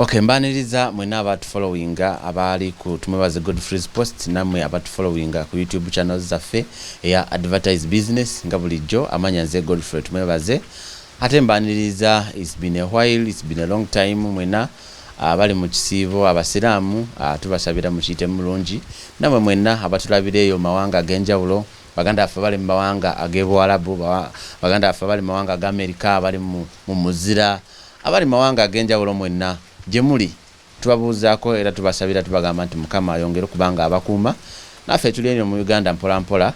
Okay, mbaniriza mwena abantu followinga abali ku tumwebaze Godfrey's post namwe abantu followinga ku YouTube channels zaffe ya advertise business nga bulijjo amanya nze Godfrey tumwebaze ate mbaniriza it's been a while, it's been a long time mwena abali mu kisiibo abasiraamu tubasabira mukiyite mulungi namwe mwena abatulabireyo mawanga genjawulo baganda afa bali mu mawanga ag'Ebwarabu baganda afa bali mu mawanga ag'Amerika bali mu muzira abali mu mawanga agenjawulo mwena Jemuli tubabuuzaako era tubasabira tubagamba nti Mukama ayongere kubanga abakuuma naffe tuli eno mu Uganda mpola mpola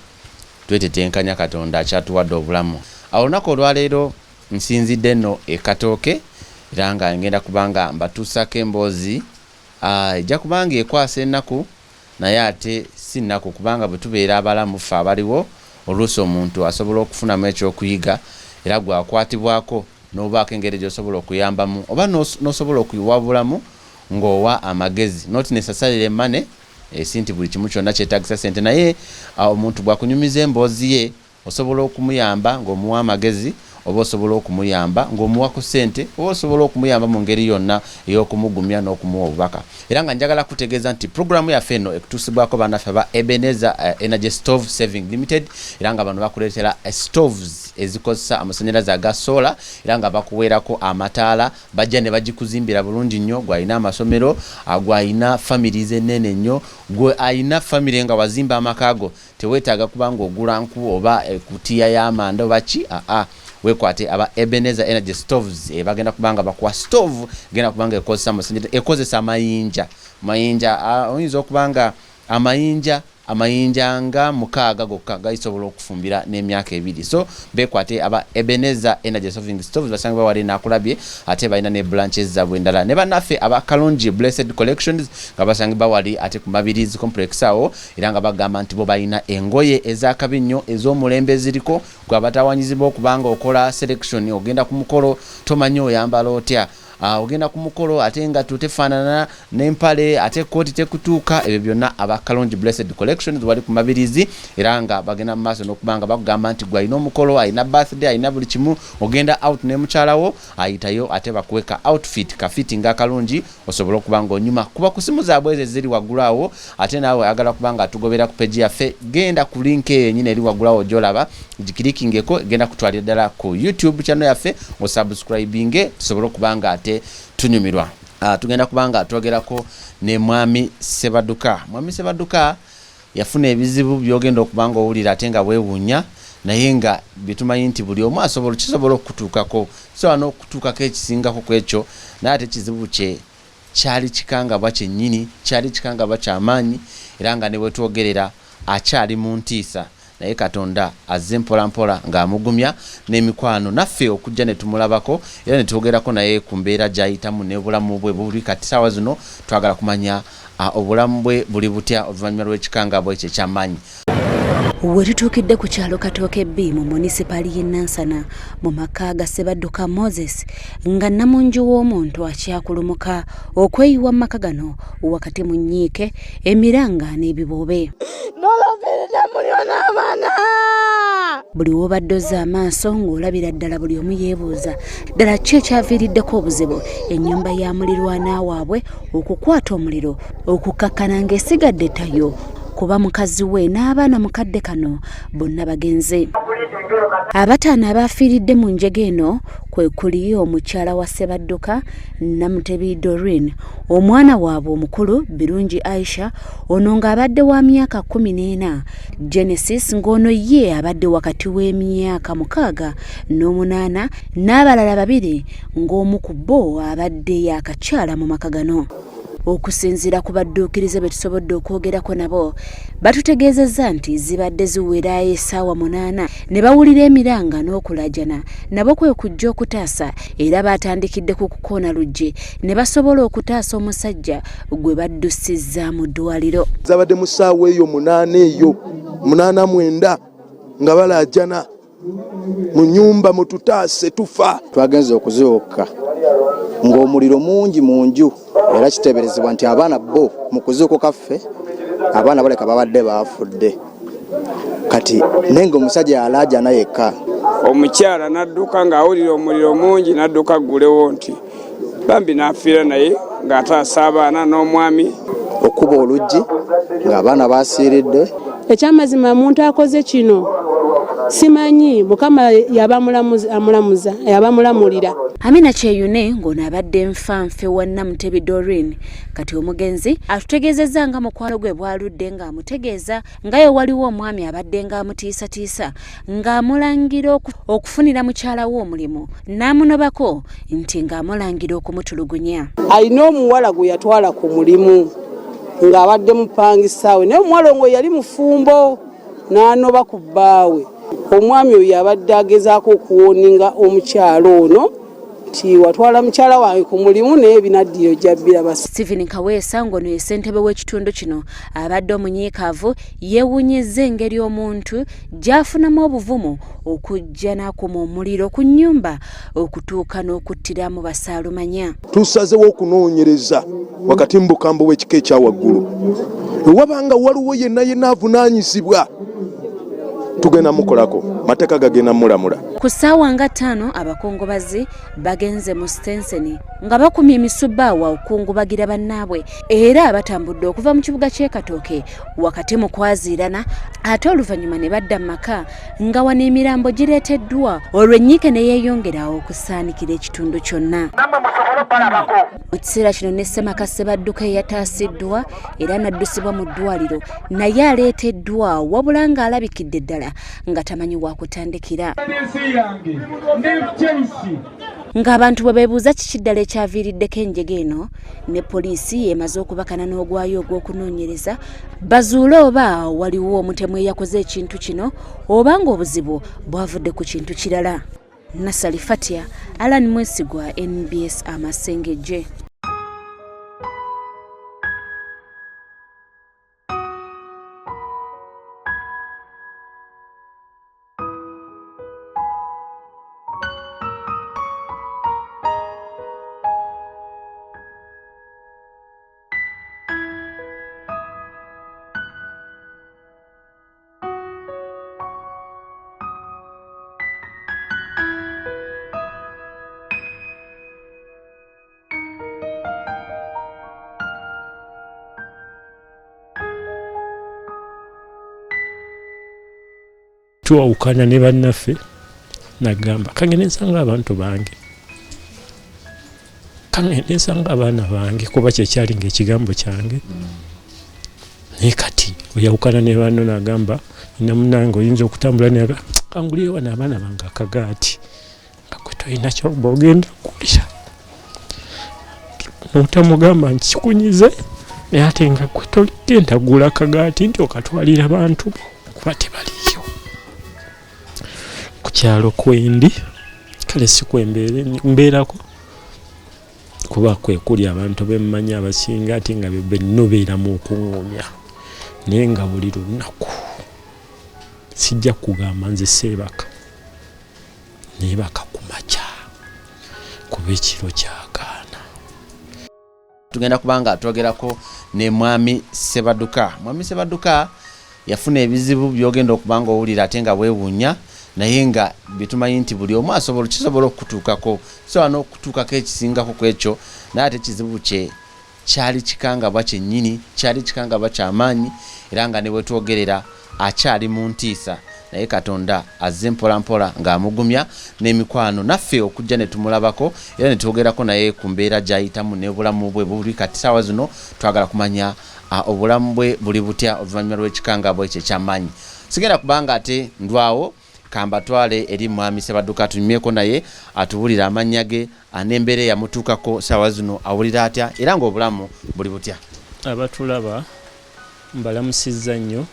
twetetenkanya Katonda akyatuwadde obulamu. Awo lunaku olwaleero nsinzidde nno ekatooke era nga ngenda kubanga mbatuusako emboozi ejja kubanga ekwasa ennaku naye ate si nnaku kubanga bwe tubeera abalamu ffe abaliwo oluusi omuntu asobola okufunamu ekyokuyiga era gwakwatibwako n'obaako engeri gy'osobola okuyambamu oba n'osobola okuyiwabulamu ng'owa amagezi not necessarily money sinti buli kimu kyonna kyetaagisa sente naye omuntu bwakunyumiza emboozi ye osobola okumuyamba ng'omuwa amagezi oba osobola okumuyamba ng'omuwa ku sente oba osobola okumuyamba mu ngeri yonna ey'okumugumya n'okumuwa obubaka. Era nga njagala kutegeeza nti programu yaffe eno ekutuusibwako bannaffe ba Ebenezer Energy Stove Saving Limited era nga bano bakuleetera stoves ezikozesa amasanyalaze aga sola era nga bakuweerako amataala bajja ne bagikuzimbira bulungi nnyo gw'alina amasomero gw'alina families ennene nnyo gwe alina family nga wazimba amakaago teweetaaga kuba ng'ogula nku oba ekutiya y'amanda oba ki wekwate aba Ebenezer Energy Stoves bagenda kubanga bakuwa stove genda kubanga ekozesa amasanyalaze ekozesa mayinja oyinza okubanga amayinja nga mukaaga gokka gayisobola okufumbira n'emyaka 2 so bekwate aba Ebenezer Energy Saving Stoves basanga bawali nakulabye ate balina ne branches zabwe endala ne bannaffe aba Kalonji Blessed Collections nga basanga bawali ate ku Mabirizi complex awo era nga bagamba nti bo balina engoye ez'akabinyo ez'omulembe ziriko gwa batawanyizibwa okubanga okola selection ogenda ku mukolo tomanyi oyambala otya ogenda ku mukolo ate nga tutefaanana n'empale ate kooti tekutuuka ebyo byonna aba Kalonji Blessed Collections wali ku Mabirizi era nga bagenda mu maaso n'okubanga bakugamba nti gwalina omukolo alina birthday alina buli kimu ogenda out ne mukyalawo ayitayo ate bakuweka outfit kafiti nga kalungi osobola okubanga onyuma kuba ku simu zaabwe ezo ziri waggulu awo ate naawe agala kubanga atugobera ku page yaffe genda ku link eyo yennyini eri waggulu awo gyolaba gikirikingeko genda kutwalira ddala ku YouTube channel yaffe osubscribinge tusobole okubanga ate tunyumirwa. Tugenda kubanga twogerako ne mwami Sebaduka. Mwami Sebaduka yafuna ebizibu byogenda okubanga owulira ate nga bwewuunya naye nga bitumanyi nti buli omu kisobola okutuukako so n'okutuukako ekisingako ku ekyo naye ate kizibu kye kyali kikangabwa kyennyini kyali kikangabwa ky'amaanyi era nga ne bwe twogerera akyali mu ntiisa naye Katonda azze mpola mpola ng'amugumya n'emikwano naffe okujja ne tumulabako era ne twogerako naye ku mbeera gy'ayitamu n'obulamu bwe buli kati ssaawa zino twagala kumanya obulamu bwe buli butya oluvannyuma lw'ekikangabwa ekyo eky'amaanyi. We tutuukidde ku kyalo Katooke B mu munisipali y'e Nansana mu maka ga Sebaduka Moses nga namunju w'omuntu akyakulumuka okweyiwa mu maka gano wakati mu nnyiike emiranga n'ebibobe. Buli w'obadde ozza amaaso ng'olabira ddala buli omu yeebuuza ddala ki ekyaviiriddeko obuzibu ennyumba ya Mulilwana waabwe okukwata omuliro okukakkana ng'esigadde tayo kuba mukazi we n'abaana mukadde kano bonna bagenze. Abataano abafiiridde mu njege eno kwe kuli omukyala wa Sebaduka Namutebi Doreen, omwana waabwe omukulu Birungi Aisha ono ng'abadde wa myaka 14, Genesis ng'ono ye abadde wakati w'emyaka 68 n'abalala 2 ng'omu ku bo abadde yakakyala mu maka gano. Okusinziira ku badduukirize be tusobodde okwogerako nabo batutegeezezza nti zibadde ziwera essaawa 8 ne bawulira emiranga n'okulajana nabo kwe kujja okutaasa era batandikidde ku kukoona luggi ne basobola okutaasa omusajja gwe baddusizza mu ddwaliro. Zabadde mu ssaawa eyo 8 eyo 8-9 nga balajana mu nnyumba mututaase tufa. Twagenze okuziwuka ng'omuliro mungi mu nju era kiteeberezebwa nti abaana bo mu kuziuko kaffe abaana baleka babadde baafudde kati nenga omusajja alaajana yekka. Omukyala nadduka ng'awulira omuliro mungi nadduka ggulewo nti bambi n'afiira naye ng'ataasa abaana n'omwami. Okuba oluggi ng'abaana basiiridde. Ekyamazima omuntu akoze kino simanyi Mukama yaba amulamuza yaba amulamulira. Amina Kyeyune ng'ono abadde nfanfe wa Namutebi Doreen kati omugenzi atutegeezezza nga mukwano gwe bwaludde ng'amutegeeza nga ye waliwo omwami abadde ng'amutiisatiisa ng'amulangira okufunira mukyalawe omulimu n'amunobako nti ng'amulangira okumutulugunya. Alina omuwala gwe yatwala ku mulimu ng'abadde mupangisaawe naye omuwala ngo yali mufumbo n'anoba ku bbawe. Omwami oyo abadde agezaako okuwoninga omukyalo ono nti watwala mukyala wange ku mulimu naye binaddiyo jabbira. Stephen Kaweesa ngono ye ssentebe w'ekitundu kino abadde omunyiikaavu yeewuunyizza engeri omuntu gy'afunamu obuvumu okujja n'akuma omuliro ku nnyumba okutuuka n'okuttiramu basaalumanya. Tusazeewo okunoonyereza wakati mu bukambo bw'ekika ekya waggulu. Wabanga waliwo yenna avunaanyizibwa tugenda mukolako mateeka gagenda mulamula. Ku ssaawa nga 5 abakungubazi bagenze mu Stenseni nga bakumye emisubbaawa okungubagira bannaabwe era batambudde okuva mu kibuga ky'e Katooke wakati mu kwaziirana ate oluvannyuma ne badda mu maka nga wano emirambo gireeteddwa olwo ennyike ne yeeyongera okusaanikira ekitundu kyonna. Mu kiseera kino ne Ssemaka Sebaduka eyataasiddwa era n'addusibwa mu ddwaliro naye aleeteddwa wabula ng'alabikidde ddala nga tamanyi wa kutandikira. Ng'abantu bwe beebuuza kiki ddala ekyaviiriddeko enjega eno ne poliisi emaze okubakana n'ogwayo ogw'okunoonyereza bazuule oba waliwo omutemu eyakoze ekintu kino oba ng'obuzibu bwavudde ku kintu kirala. Nasali Fatia, Alan Mwesigwa, NBS Amasengejje. Tuwawukana ne bannaffe nagamba kangende nsanga abantu bange kangende nsanga abaana bange kuba kyekyali ng'ekigambo kyange. Naye kati oyawukana ne banno nagamba nina munnange oyinza okutambula naye kangulire wano abaana bange akagaati nga gwe tolina kyoba ogenda okulira n'otamugamba nti kikunyize naye ate nga gwe togenda kugula akagaati nti okatwalira bantu kuba tebaliyo. Ku kyalo kwendi kale si kwembeerako kuba kwe kuli abantu bemmanyi abasinga ate nga bennobeeramu okuŋŋumya naye nga buli lunaku sijja kugamba nze seebaka neebaka ku makya kuba ekiro kyagaana. Tugenda kubanga twogerako ne mwami Sebaduka. Mwami Sebaduka yafuna ebizibu byogenda okubanga owulira ate nga weewuunya naye nga bitumanyi nti buli omu kisobola okutuukako so n'okutuukako ekisingako ku ekyo naye ate ekizibu kye kyali kikangabwa kyennyini kyali kikangabwa ky'amaanyi era nga ne bwe twogerera akyali mu ntiisa naye Katonda azze mpolampola ng'amugumya n'emikwano naffe okujja ne tumulabako era ne twogerako naye ku mbeera gy'ayitamu n'obulamu bwe buli kati ssaawa zino twagala kumanya obulamu bwe buli butya oluvannyuma lw'ekikangabwa ekyo eky'amaanyi. Sigenda kubanga ate ndwawo kambatwale eri mwami Sebaduka tunyumyeko naye atubulira amannya ge anembeera yamutuukako ssaawa zino awulira atya era ng'obulamu buli butya. Abatulaba mbalamusizza nnyo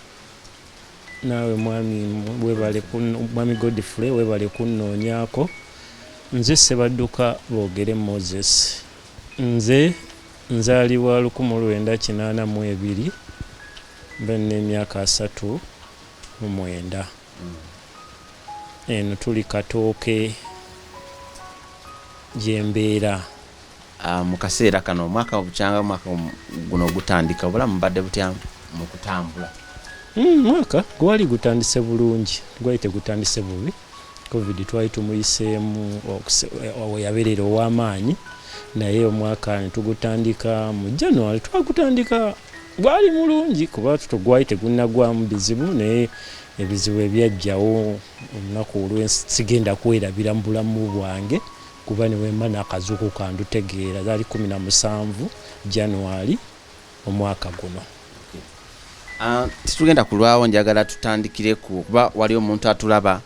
naawe mwami Godfrey webale kunnoonyaako. Nze Sebaduka boogere Moses. Nze nzaalibwa 1982 mbe n'emyaka 39. Eno tuli Katooke gyembeera. Mu kaseera kano omwaka obukyanga mwaka guno gutandika obulamu mbadde butya mu kutambula? Mwaka gwali gutandise bulungi gwali tegutandise bubi. Covid twali tumuyiseemu yabeerera ow'amaanyi naye omwaka netugutandika mu January. Twagutandika gwali mulungi kuba gwali tegunnagwamu bizibu, naye ebizibu ebyajjawo olunaku olwensigenda kwerabira mu bulamu bwange kuba newemba n'akazuuku kandutegeera. Zaali 17 January omwaka guno. Titugenda kulwawo, njagala tutandikire kuba wali omuntu atulaba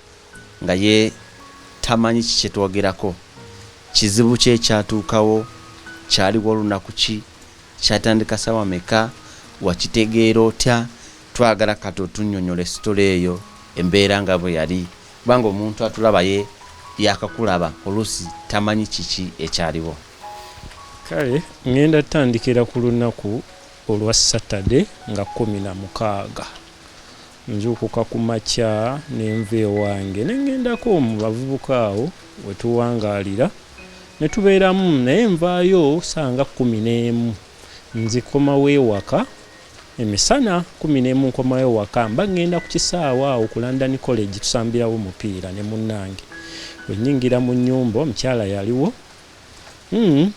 nga ye tamanyi kiki twogerako. Kizibu kye kyatuukawo, kyaliwo olunaku ki, kyatandika sawa meka, wakitegeera otya? Twagala kato tunnyonnyole sitole eyo embeera nga bwe yali, kubanga omuntu atulaba ye yakakulaba oluusi tamanyi kiki ekyaliwo. Kale ngenda tutandikira ku lunaku olwa Saturday nga 16 nzuukuka ku makya nenva ewange nengendako mu bavubuka awo wetuwangaalira ne tubeeramu, naye nvaayo sanga 11 nzikomawo ewaka emisana 11 nkomawo ewaka mba ngenda ku kisaawa awo ku London College tusambirawo mupiira ne munnange. Bwe nnyingira mu nnyumba omukyala yaliwo,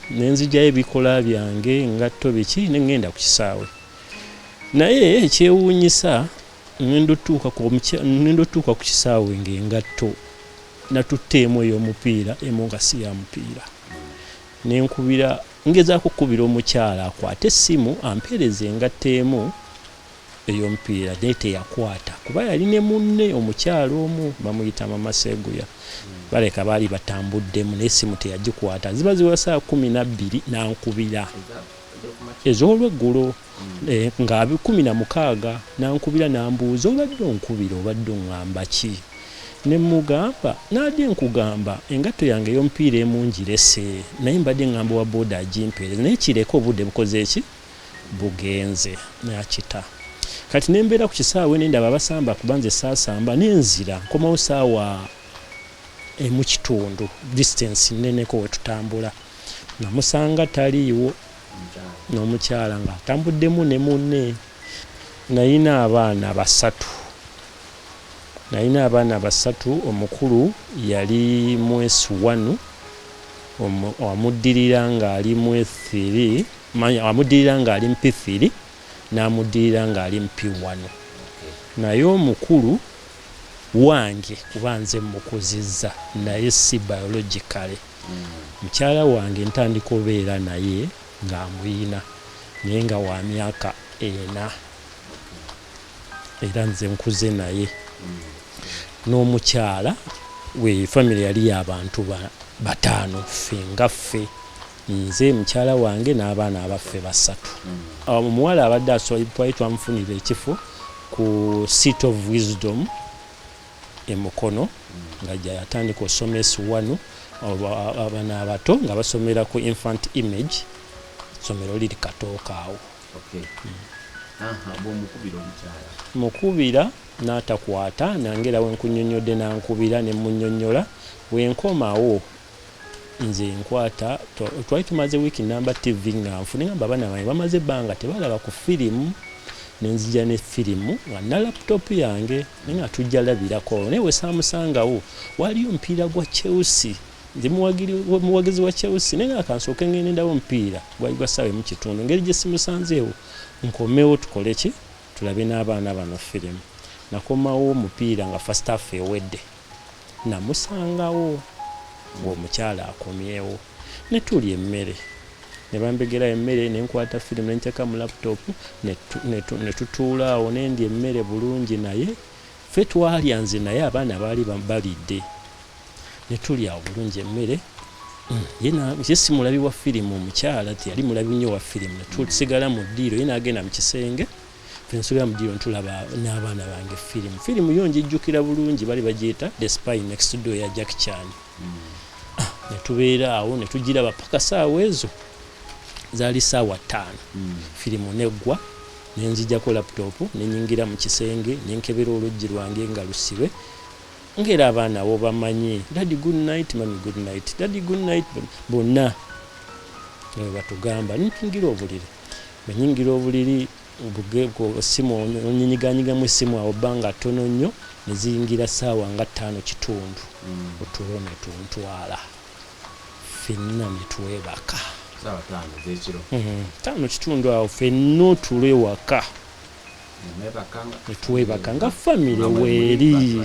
nenzijjayo ebikola byange engatto biki nengenda ku kisaawe. Naye ekyewuunyisa nendotuuka ku kisaawe ng'engatto natutteemu ey'omupiira emu nga si ya mupiira. Nenkubira ngezaako kukubira omukyala akwate essimu ampeereza engatto emu ey'omupiira naye teyakwata kuba yali ne munne omukyala omu bamuyita Mama Seguya. Baleka baali batambuddemu n'essimu teyagikwata. Ziba ziwa saa 12 nankubira ez'olweggulo nga 16 nankubira nambuuza obadde onkubira obadde oŋŋamba ki? Ne mugamba nadde nkugamba engatto yange ey'omupiira emunjirese naye mbadde ŋŋamba wa booda agimpeereza naye kireka obudde bukoze eki bugenze nakita. Kati nembeera ku kisaawe nendaba abasamba kuba nze saasamba nenzira nkomawo saawa mu kitundu distance nneneko wetutambula namusanga taliiwo n'omukyala nga atambuddemu ne munne. Nalina abaana basatu, omukulu yali mwesi 1 amuddirira ng'ali mwesi 3 amuddirira ng'ali mpi 3 n'amuddirira ng'ali mpi 1. Naye omukulu wange kuba nze mukuzizza naye si biologically. Mukyala wange ntandika obeera naye ng'amuyina naye nga wa myaka 4 era nze nkuze naye. N'omukyala we family yali y'abantu 5 ffe nze mukyala wange n'abaana abaffe 3. Omuwala abadde twali twamufunira ekifo ku Seat of Wisdom emukono nga yatandika osomesa 1 abaana abato nga basomera ku infant image somero liri Katooka awo. Mukubira n'atakwata nangera wenkunyonyodde nankubira ne munnyonnyola wenkomawo nze nkwata twali tumaze wiiki namba TV nga nfune ngamba abaana bange bamaze ebbanga tebalaba ku firimu nenzija ne firimu nga na laptop yange nga tujja labirako naye wesamusangawo waliyo omupiira gwa Chelsea nze muwagizi wa Chelsea naye nga kansooke ngende ndawo omupiira gwali gwa ssaawa mu kitundu ngeri gye simusanzeewo nkomewo tukole ki tulabe n'abaana bano firimu. Nakomawo omupiira nga first half ewedde namusangawo ng'omukyala akomyewo ne tulya emmere ne bambegera emmere ne nkwata firimu ne nteeka mu laptop ne tutuula awo ne ndya emmere bulungi naye ffe twalya nze naye abaana baali balidde ne tulya bulungi emmere. Ye simulabi wa firimu omukyala teyali mulabi nnyo wa firimu ne tusigala mu ddiiro ye n'agenda mu kisenge fensula mu ddiiro ntulaba n'abaana bange firimu yo njijjukira bulungi bali bagiyita The Spy Next Door ya Jackie Chan. Ne tubeera awo ne tugiraba paka saawa ezo zaali saawa 5 firimu neggwa ne nzijjako laptop ne nyingira mu kisenge ne nkebera oluggi lwange nga lusibe ngera abaana bo bamanyi daddy good night mami good night daddy good night bonna batugamba nkingira obuliri benyingira obuliri obugeko simu onyinyiganyigamu essimu awo bbanga ttono nnyo ne ziyingira saawa nga 5 kitundu otulo ne tuntwala ffenna ne twebaka. sawa 5 z'ekiro 5 kitundu awo ffenna otulo ewaka netwebaka nga famire weeri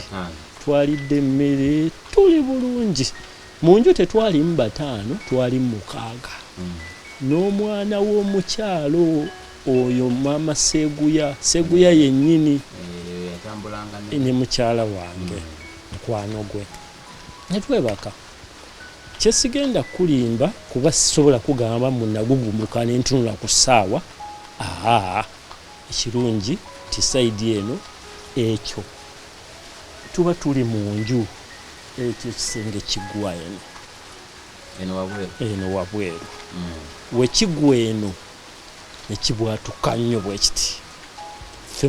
twalidde emmere tuli bulungi mu nju tetwalimu 5 twalimu 6 n'omwana w'omukyalo oyo mama seguya yennyini ne mukyala wange mukwano gwe netwebaka kyesigenda kulimba kuba sisobola kugamba munagugumuka nentunula ku ssaawa ekirungi tisaidi eno ekyo tuba tuli mu nju ekyo ekisenge kigwa eno wabweru wekigwa eno nekibwatuka nnyo bwe kiti ffe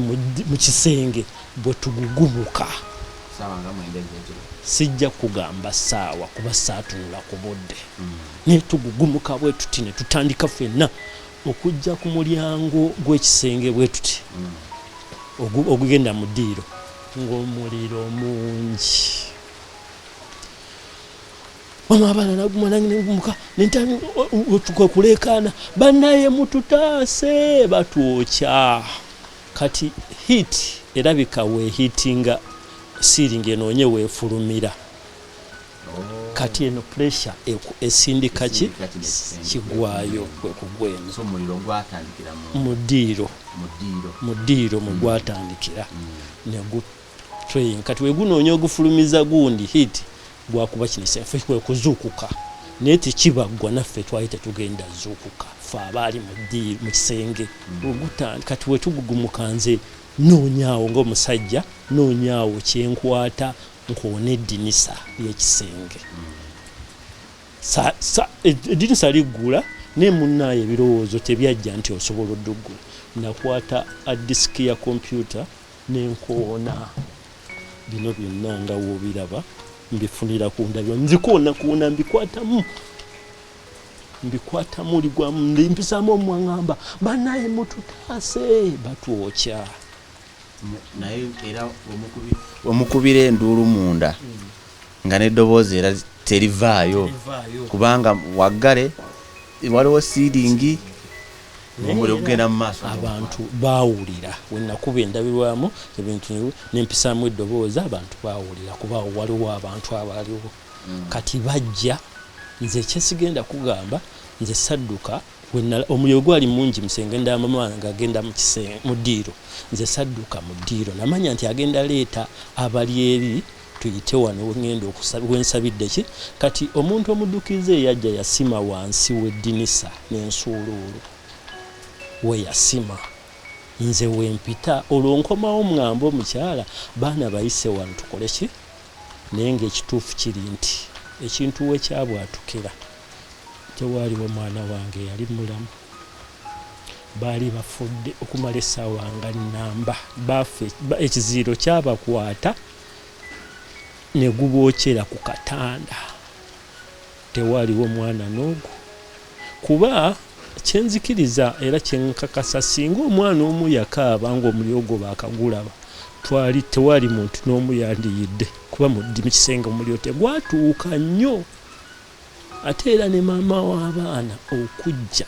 mu kisenge bwe tugugumuka sijja kugamba ssaawa kuba saatunula ku budde naye tugugumuka bwe tuti ne tutandika ffenna okujja ku mulyango gw'ekisenge bwe tuti ogugenda mu ddiiro ng'omuliro mungi mama abaana nagumuka nentakuleekaana bannaye mututaase batwokya kati hit erabika weehitinga siiringi enoonye weefulumira kati eno pressure esindika kigwayo kwekugweno mu ddiiro mwe gwatandikira negutrain kati wegunoonya ogufulumiza gundi hit gwakuba kinise ffe kwekuzuukuka naye tekibaggwa naffe twali tetugenda zuukuka ffe abaali mu kisenge kati wetugugumuka nze noonyaawo ng'omusajja noonyaawo kyenkwata nkoona eddinisa ly'ekisenge eddinisa liggula naye munnaayo ebirowoozo tebyajja nti osobola odduggula nakwata adisiki ya kompyuta nenkoona bino byonna nga woobiraba mbifunira ku ndabyo nzikoona mbikwatamu ligwamu ndimpisaamu omwaŋŋamba bannaye mututaase batwokya naye era omukubira enduulu munda nga n'eddoboozi era terivaayo kubanga waggale waliwo siiringi omuliro gugenda mu maaso abantu baawulira wenakuba endabirwamu ebintu nempisaamu eddoboozi abantu baawulira kuba waliwo abantu abaaliwo kati bajja nze ekyesigenda kugamba nze sadduka omuliro gwali mungi musenge ndamama nga agenda mu ddiiro nze sadduka mu ddiiro namanya nti agenda leeta abali eri tuyite wano wengenda wensabidde ki kati omuntu omuddukize yajja yasima wansi w'eddinisa n'ensuuluulu we yasima nze wempita olwo nkomawo ŋŋamba omukyala baana bayise wano tukole ki naye ng'ekituufu kiri nti ekintu we kyabwatukira tewaaliwo mwana wange yali mulamu baali bafudde okumala essaawa nga nnamba bafe ekiziiro kyabakwata ne gubookera ku katanda tewaaliwo mwana n'ogwo kuba kyenzikiriza era kyenkakasa singa omwana omu yakaaba ng'omuliro gwo baakagulaba tewaali muntu n'omu yandiyidde kuba mu kisenge omuliro tegwatuuka nnyo ate era ne maama w'abaana okujja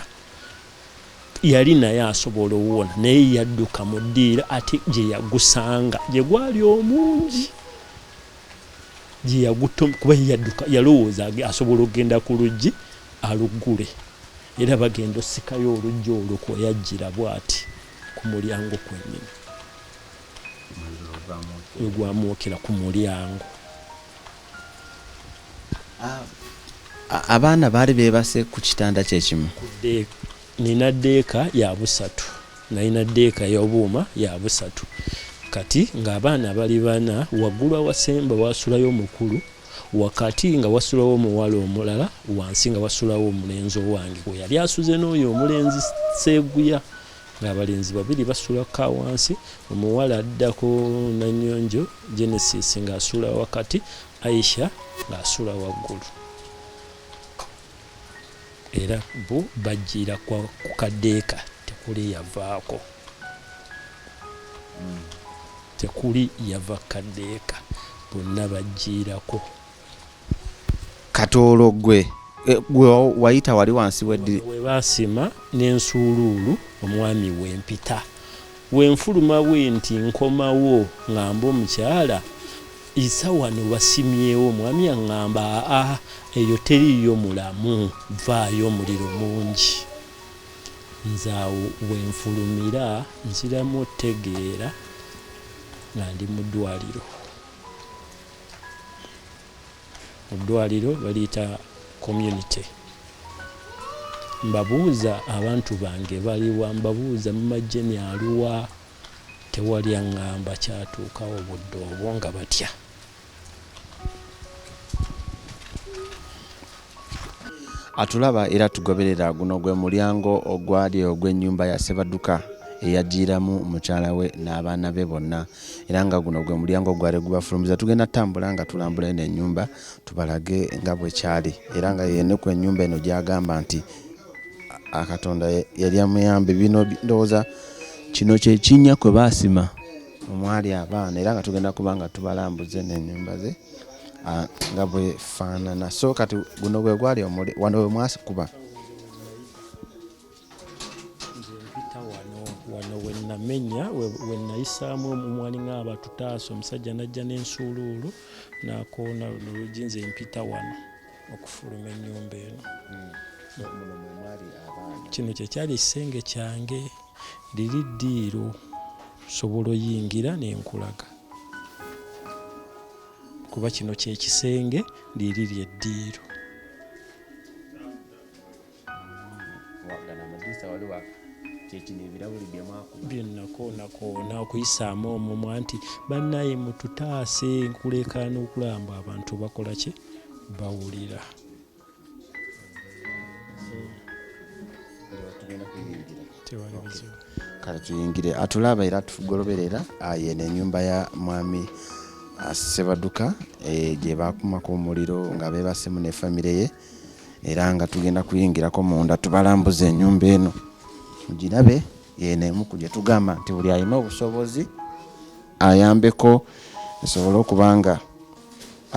yali naye asobola owona naye yadduka mu ddiiro ate gye yagusanga gye gwali omungi gye yagutom kuba yadduka yalowooza asobola okugenda ku luggi aluggule era bagenda osikayo oluggi olwo kweyajjira bw'ati ku mulyango kwennyini egwamwokera ku mulyango. Abaana baali beebase ku kitanda kyekimu. Nina ddeeka ya busatu nalina ddeeka y'obuuma ya busatu kati ng'abaana bali bana waggulu awasemba wasulayo omukulu wakati nga wasulawo omuwala omulala wansi nga wasulawo omulenzi owange we yali asuze n'oyo omulenzi Seguya ng'abalenzi babiri basulaka wansi omuwala addako Nanyonjo Genesis ng'asula wakati Aisha ng'asula waggulu era bo bajjira ku kadeeka tekuli yavaako tekuli yava kadeeka bonna bajjirako. Katoolo gwe gwe wayita wali wansi we basima n'ensuuluulu omwami wempita wenfuluma bwe nti nkomawo ngamba omukyala isa wano basimyewo omwami aŋŋamba eyo teriyo mulamu vaayo omuliro mungi nzaawo wenfulumira nziramu otegeera nga ndi mu ddwaliro baliyita community mbabuuza abantu bange baliwa mbabuuza mumajje myaluwa tewali aŋŋamba kyatuukawo budde obwo nga batya atulaba era tugoberera guno gwe mulyango ogwali ogw'ennyumba ya sebaduka eyagiiramu mukyalawe n'abaana be bonna era nga guno gwe mulyango gwali gubafulumiza tugenda tambula nga tulambula eno ennyumba tubalage nga bwe kyali era nga yene ku ennyumba eno gyagamba nti akatonda yali amuyambe bino ndowooza kino kye kinnya kwe baasima omwali abaana era nga tugenda kuba nga tubalambuze n'ennyumba ze nga bwe faanana so kati guno gwe gwali wano we mwasikuba wano wenamenya wenayisaamu omwali ng'aba tutaasa omusajja najja n'ensuuluulu nakoona nolujinze empita wano okufuluma ennyumba eno kino kyekyali ekisenge kyange liri ddiiro sobola oyingira n'enkulaga kuba kino kyekisenge liri lyeddiiro byennakoona okuyisaamu omumwa nti bannaye mututaase nkuleekaana okulamba abantu bakola ki bawulira tewali bizibu kale tuyingire atulaba era tugoloberera yene ennyumba ya mwami sebaduka gye bakumako omuliro nga beebasemu ne famire ye era nga tugenda kuyingirako munda tubalambuza ennyumba eno mugirabe yene emu ku gye tugamba nti buli alina obusobozi ayambeko esobole okuba nga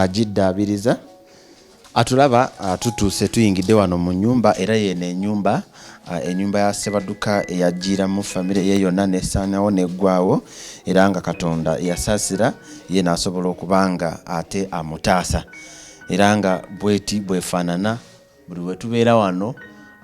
agiddaabiriza atulaba tutuuse tuyingidde wano mu nnyumba era yene ennyumba ya sebaduka eyagiiramu famire ye yonna nesaanawo neggwaawo era nga katonda yasaasira ye n'asobola okuba nga ate amutaasa era nga bweti bwefaanana buli we tubeera wano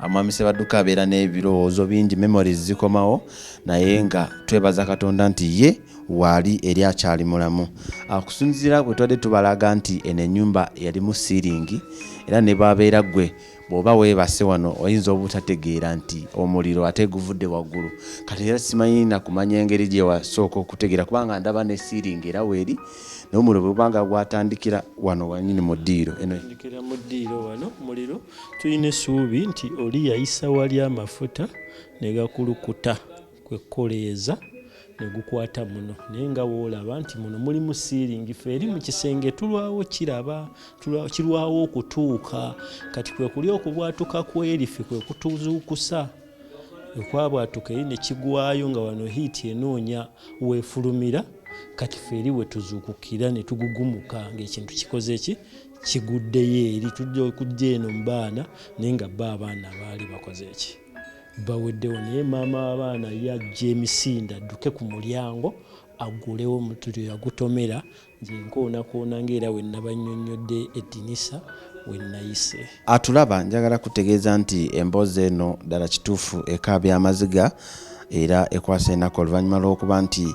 mwami sebaduka abeera n'ebirowoozo bingi memories zikomawo naye nga twebaza katonda nti ye waali eri akyali mulamu akusinziira bwe twadde tubalaga nti eno ennyumba yalimu siiringi era ne babeera gwe bw'oba weebase wano oyinza obutategeera nti omuliro ate guvudde waggulu kati era simanyi na kumanya engeri gye wasooka okutegeera kubanga ndaba ne siiringi era weeri naye omuliro bwe gubanga gwatandikira wano wanyini mu ddiiro tandikira mu ddiiro wano muliro tulina essuubi nti oli yayisa wali amafuta ne gakulukuta kwekkoleeza ne gukwata muno naye nga woolaba nti muno mulimu siiringi ffe eri mu kisenge tulwawo kirwawo okutuuka kati kwe kuli okubwatuka kwerife kwe kutuzuukusa ekwabwatuka eri ne kigwayo nga wano hiiti enoonya weefulumira kati ffe eri we tuzuukukira ne tugugumuka ng'ekintu kikoze ki kiguddeyo eri tujja okujja eno mu baana naye nga bba abaana baali bakoze eki baweddewo naye maama w'abaana yajja emisinde adduke ku mulyango aggulewo omutuliro yagutomera nze nkoonakoona ng'era we nabannyonnyodde eddinisa we nayise atulaba njagala kutegeeza nti emboozi eno ddala kituufu ekaabya amaziga era ekwasa ennaku oluvannyuma lw'okuba nti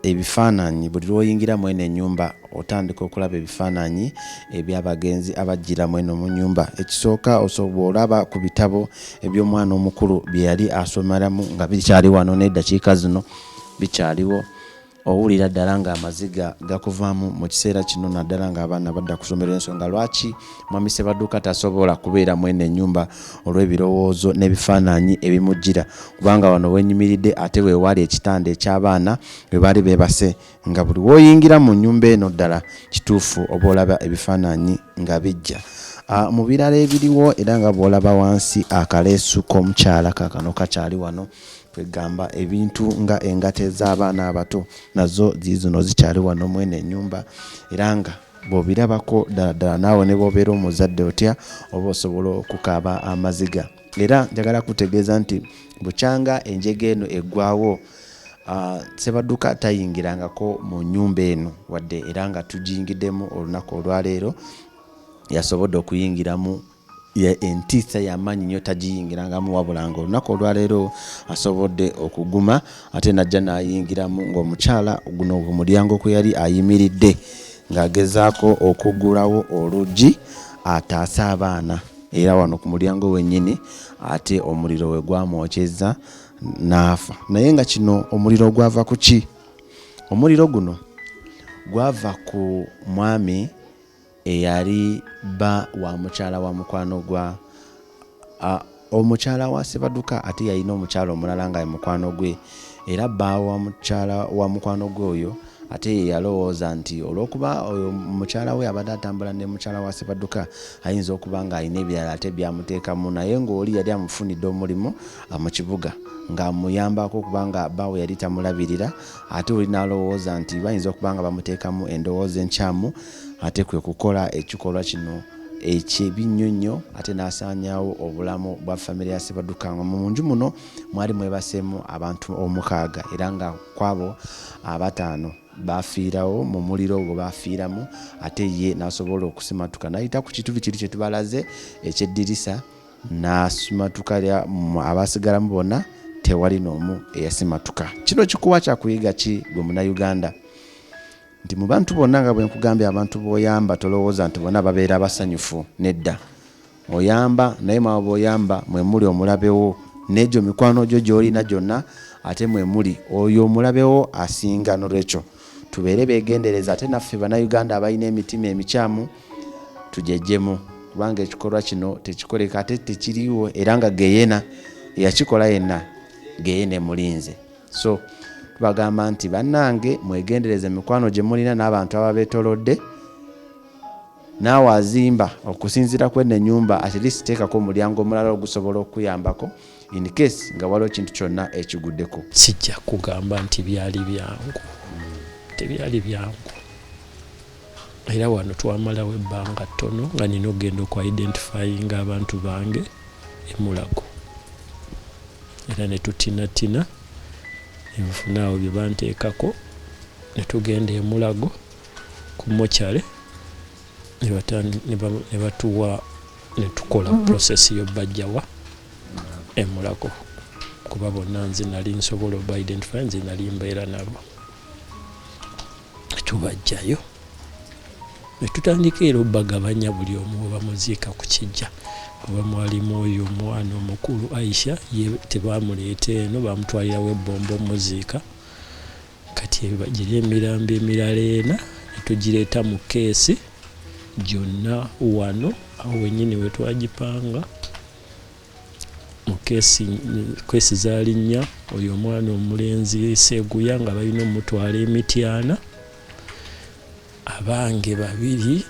ebifaananyi buli lw'oyingiramu eno ennyumba otandika okulaba ebifaananyi eby'abagenzi abajjiramu eno mu nnyumba ekisooka osobola olaba ku bitabo eby'omwana omukulu bye yali asomeramu nga bikyali wano n'eddakiika zino bikyaliwo owulira ddala nga amaziga gakuvaamu mu kiseera kino naddala ng'abaana badda kusomera ensonga lwaki mwami sebaduka tasobola kubeeramu eno ennyumba olw'ebirowoozo n'ebifaananyi ebimujjira kubanga wano wenyumiridde ate weewali ekitanda eky'abaana bwe baali beebase nga buli w'oyingira mu nnyumba eno ddala kituufu oba olaba ebifaananyi nga bijja mu birala ebiriwo era nga bw'olaba wansi akaleesu k'omukyala kaakano kakyali wano kwegamba ebintu nga engate z'abaana abato nazo zizino zikyali wano mwene ennyumba era nga bw'obirabako ddala naawe ne bw'obeera omuzadde otya oba osobola okukaaba amaziga. Era njagala kutegeeza nti bukyanga enjega eno eggwawo, sebaduka tayingirangako mu nnyumba eno wadde era nga tugiyingiddemu olunaku olwaleero yasobodde okuyingiramu entiisa y'amaanyi nnyo tagiyingirangamu, wabula nga olunaku olwaleero asobodde okuguma ate najja n'ayingiramu ng'omukyala guno omulyango kwe yali ayimiridde ng'agezaako okuggulawo oluggi ataase abaana. Era wano ku mulyango wennyini ate omuliro we gwamwokyeza n'afa. Naye nga kino omuliro gwava ku ki? Omuliro guno gwava ku mwami eyali bba wa mukyala wa mukwano gwa omukyala wa sebaduka, ate yalina omukyala omulala nga ye mukwano gwe, era bba wa mukyala wa mukwano gwe oyo ate ye yalowooza nti olw'okuba oyo mukyala we abadde atambula ne mukyala wa sebaduka ayinza okuba nga alina ebirala ate byamuteekamu, naye ng'oli yali amufunidde omulimu mu kibuga ng'amuyambako kubanga bbawe yali tamulabirira, ate oli n'alowooza nti bayinza okuba nga bamuteekamu endowooza enkyamu, ate kwe kukola ekikolwa kino eky'ebinnyonnyo, ate n'asaanyawo obulamu bwa famire ya sebaduka. Mu nju muno mwali mwebaseemu abantu 6 era nga kwabo 5 bafiirawo mu muliro gwe bafiiramu, ate ye n'asobola okusimatuka n'ayita ku kitubi kiri kye tubalaze eky'eddirisa n'asimatuka, abasigalamu bonna tewali n'omu eyasimatuka. Kino kikuwa kyakuyiga ki gwe Munnayuganda? Nti mu bantu bonna nga bwe nkugambye abantu b'oyamba tolowooza nti bonna babeera basanyufu, nedda. Oyamba naye mwe b'oyamba mwe muli omulabewo n'egyo mikwano gyo gy'olina gyonna ate mwe muli oyo omulabewo asinga. N'olwekyo tubeere beegendereza, ate naffe Bannayuganda abalina emitima emikyamu tujejjemu, kubanga ekikolwa kino tekikoleka ate tekiriwo, era nga geyeena eyakikola yenna geyeena mulinze. So tubagamba nti bannange mwegendereze mikwano gye mulina n'abantu ababeetolodde, naawe azimba okusinziira kw'eno ennyumba at least teekako omulyango omulala ogusobola okuyambako in case nga waliwo kintu kyonna ekiguddeko. Sijja kugamba nti byali byangu, tebyali byangu. Era wano twamalawo ebbanga ttono nga nina ogenda okwidentifyinga abantu bange emulago, era ne tutinatina enfunaawo bye banteekako, ne tugenda emulago ku mokyale ne batuwa ne tukola process y'obbajjawa emulago, kuba bonna nze nali nsobola oba-identify, nze nali mbeera nabo. Tubajjayo ne tutandika era obbagabanya buli omu bamuziika ku kijja, kuba mwalimu oyo omwana omukulu Aisha ye tebamuleeta eno, bamutwalirawo ebbombo muziika. Kati bagiri emirambo emirala ena ne tugireeta mu keesi gyonna wano awo wennyini we twagipanga. Mu keesi zaali 4, oyo omwana omulenzi Seguya nga balina omutwala emityana, abange 2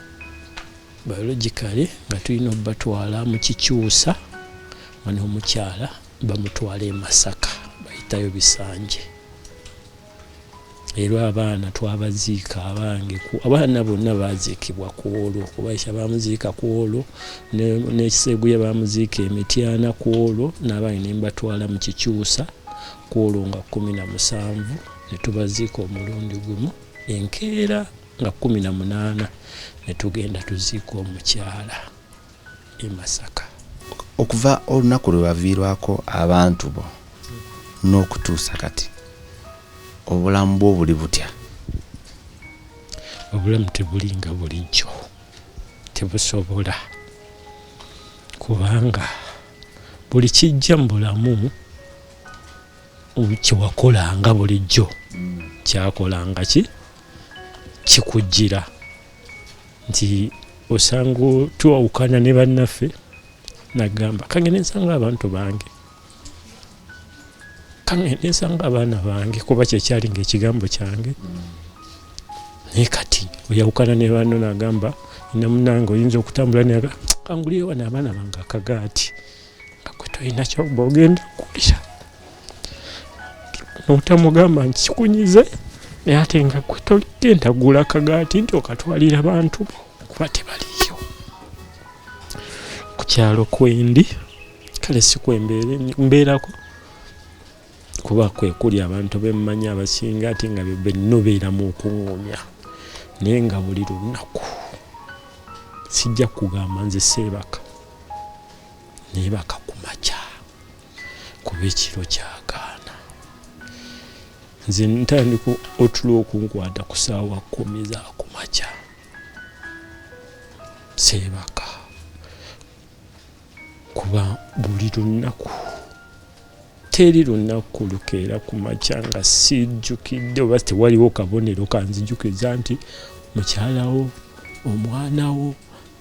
biologically nga tulina obatwala mu kikyusa, wano omukyala bamutwala e Masaka bayitayo Bisanje. Era abaana twabaziika abange, abaana bonna baziikibwa ku olwo, kuba Aisha bamuziika ku olwo ne Seguya bamuziika emityana ku olwo, n'abaana ne mbatwala mu kikyusa ku olwo nga 17 ne tubaziika omulundi gumu, enkeera nga 18 ne tugenda tuziika omukyala e Masaka. Okuva olunaku lwe baviirwako abantu bo n'okutuusa kati obulamu bwo buli butya? Obulamu tebulinga bulijjo, tebusobola, kubanga buli kijja mu bulamu kyewakolanga bulijjo kyakolanga kikujjira. Nti osanga tuwawukana ne bannaffe, nagamba kangende nsanga abantu bange, kangende nsanga abaana bange, kuba kyekyali ng'ekigambo kyange. Naye kati oyawukana ne banno nagamba ina munange oyinza okutambula naga kanguliyo wano abaana bange akagaati nga gwe tolina kyoba ogenda okuwulira, n'otamugamba nti kikunyize ate nga gwe togenda gula kagaati nti okatwalira abantu bo kuba tebaliyo. Ku kyalo kwendi kale si kwembeerako kuba kwe kuli abantu bemmanyi abasinga ate nga bennobeera mu okuŋŋumya, naye nga buli lunaku sijja kugamba nze seebaka neebaka ku makya kuba ekiro kyagaana. Nze ntandika otulo okunkwata ku ssaawa 10 za ku makya seebaka kuba buli lunaku teri lunaku lukeera ku makya nga sijjukidde oba tewaliwo kabonero kanzijjukiza nti mukyalawo omwanawo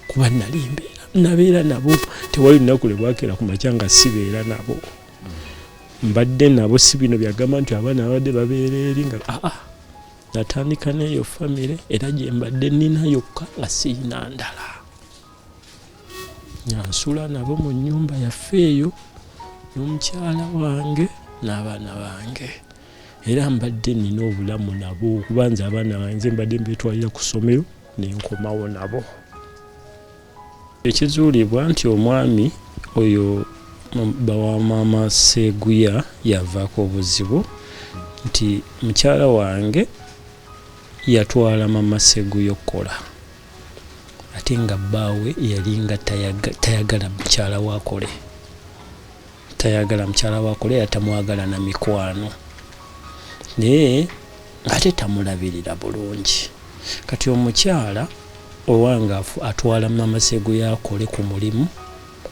kuba nabeera nabo. Tewali lunaku lwe bwakeera ku makya nga sibeera nabo. Mbadde nabo si bino byagamba nti abaana babadde babeera eri nga natandika neeyo famire era gye mbadde nnina yokka nga siyina ndala. Nsula nabo mu nnyumba yaffe eyo n'omukyala wange n'abaana bange era mbadde nnina obulamu nabo kuba nze abaana bange mbadde mbetwalira ku ssomero nenkomawo nabo. Ekizuulibwa nti omwami oyo bawa maama Seguya yavaako obuzibu nti mukyala wange yatwala maama Seguya okukola ate nga bbawe yalinga tayagala mukyala wakole, tayagala mukyala wakole era tamwagala na mikwano, naye ate tamulabirira bulungi. Kati omukyala owange atwala maama Seguya akole ku mulimu